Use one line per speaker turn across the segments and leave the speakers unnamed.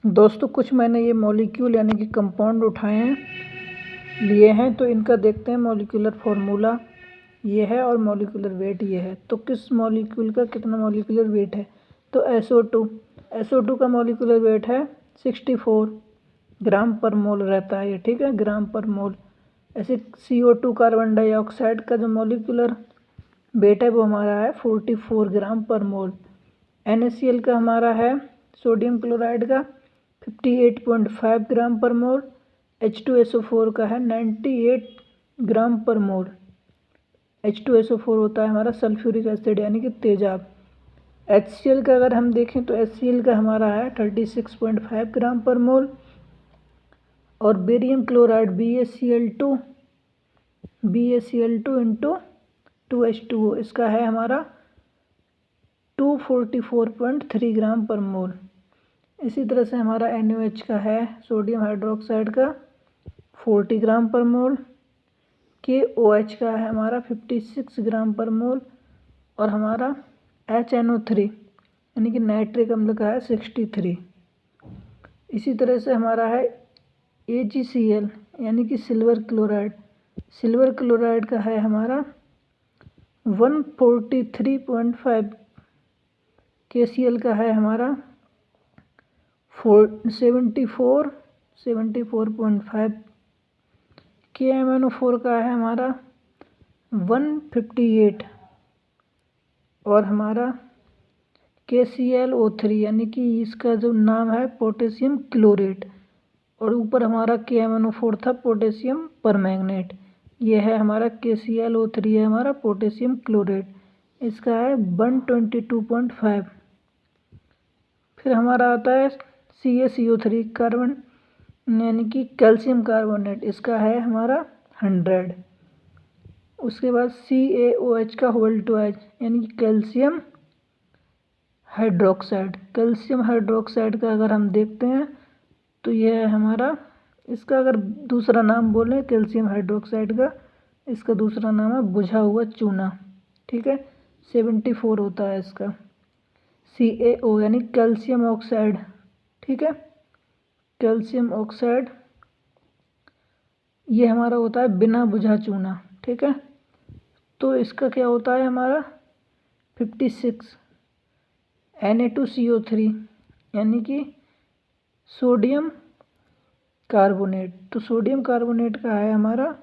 दोस्तों कुछ मैंने ये मॉलिक्यूल यानी कि कंपाउंड उठाए हैं, लिए हैं, तो इनका देखते हैं मॉलिक्यूलर फार्मूला ये है और मॉलिक्यूलर वेट ये है। तो किस मॉलिक्यूल का कितना मॉलिक्यूलर वेट है? तो SO2 का मॉलिक्यूलर वेट है 64 ग्राम पर मोल रहता है ये, ठीक है, ग्राम पर मोल। ऐसे CO2 कार्बन डाइऑक्साइड का जो मॉलिक्यूलर वेट है वो हमारा है 44 ग्राम पर मोल। NaCl का हमारा है सोडियम क्लोराइड का 58.5 ग्राम पर मोल। H2SO4 का है 98 ग्राम पर मोल। H2SO4 होता है हमारा सल्फ्यूरिक एसिड यानी कि तेजाब। HCl का अगर हम देखें तो HCl का हमारा है 36.5 ग्राम पर मोल। और barium chloride BaCl2 into 2H2O इसका है हमारा 244.3 ग्राम पर मोल। इसी तरह से हमारा NaOH का है सोडियम हाइड्रोक्साइड का 40 ग्राम पर मोल। KOH का है हमारा 56 ग्राम पर मोल। और हमारा HNO3 यानी कि नाइट्रिक अम्ल का है 63। इसी तरह से हमारा है AgCl यानी कि सिल्वर क्लोराइड का है हमारा 143.5। KCl का है हमारा 74.5। KMnO4 का है हमारा 158। और हमारा KClO3 यानी कि इसका जो नाम है पोटेशियम क्लोरेट, और ऊपर हमारा KMnO4 था पोटेशियम परमैंगनेट। ये है हमारा KClO3 है हमारा पोटेशियम क्लोरेट, इसका है 122.5। फिर हमारा आता है CaCO3 कार्बन यानी कि कैल्शियम कार्बोनेट, इसका है हमारा 100। उसके बाद CaOH का होल ट्वाइस यानी कि कैल्शियम हाइड्रोक्साइड का अगर हम देखते हैं तो यह है हमारा, इसका अगर दूसरा नाम बोलें कैल्शियम हाइड्रोक्साइड का, इसका दूसरा नाम है बुझा हुआ चूना, ठीक है, 74 होता है इसका। CaO यानी कैल्शियम ऑक्साइड, ठीक है, कैल्शियम ऑक्साइड ये हमारा होता है बिना बुझा चूना, ठीक है। तो इसका क्या होता है हमारा 56। Na2CO3 यानी कि सोडियम कार्बोनेट, तो सोडियम कार्बोनेट का है हमारा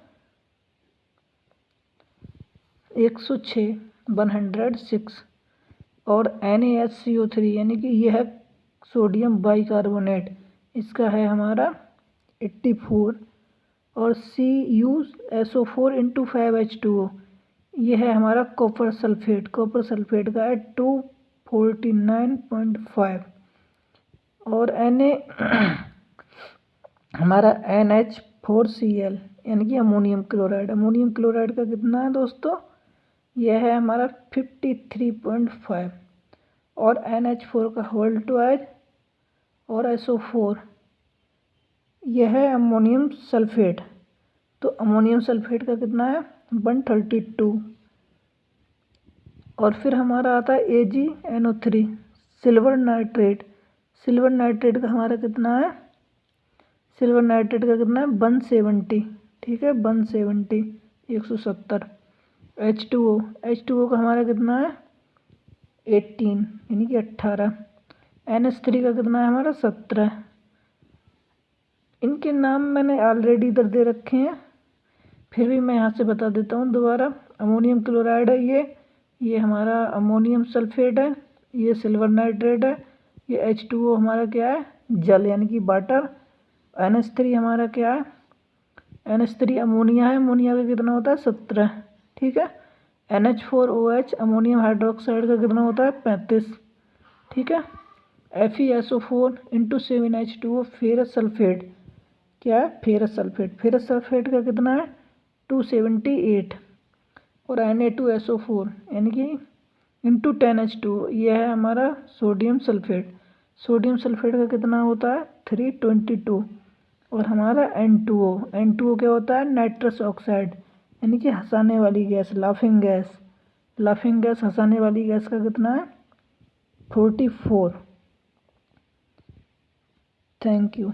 106। और NaHCO3 यानी कि यह है सोडियम बाइकार्बोनेट, इसका है हमारा 84। और CuSO4 इंटू 5H2O यह है हमारा कॉपर सल्फेट का है 249.5। और हमारा NH4Cl यानी कि अमोनियम क्लोराइड का कितना है दोस्तों? यह है हमारा 53.5। और NH4 का होल ट्वाइस और SO4 यह है अमोनियम सल्फेट, तो अमोनियम सल्फेट का कितना है 132। और फिर हमारा आता है AgNO3 सिल्वर नाइट्रेट का हमारा कितना है, 170, ठीक है, 170। H2O का हमारा कितना है 18 यानी कि 18। NH3 का कितना है हमारा 17। इनके नाम मैंने ऑलरेडी इधर दे रखे हैं, फिर भी मैं यहाँ से बता देता हूँ दोबारा। अमोनियम क्लोराइड है ये हमारा अमोनियम सल्फेट है, ये सिल्वर नाइट्रेट है, ये H2O हमारा क्या है जल यानी कि वाटर। NH3 हमारा क्या है, NH3 अमोनिया है, अमोनिया का कितना होता है 17, ठीक है। NH4OH अमोनियम हाइड्रोक्साइड का कितना होता है 35, ठीक है। FeSO4 into 7H2O ferrous sulphate क्या है फेरस सल्फेट का कितना है 278। और Na2SO4 यानी कि इंटू 10H2O यह है हमारा सोडियम सल्फेट का कितना होता है 322। और हमारा N2O क्या होता है नाइट्रस ऑक्साइड यानी कि हंसाने वाली गैस, लाफिंग गैस हंसाने वाली गैस का कितना है 44। Thank you.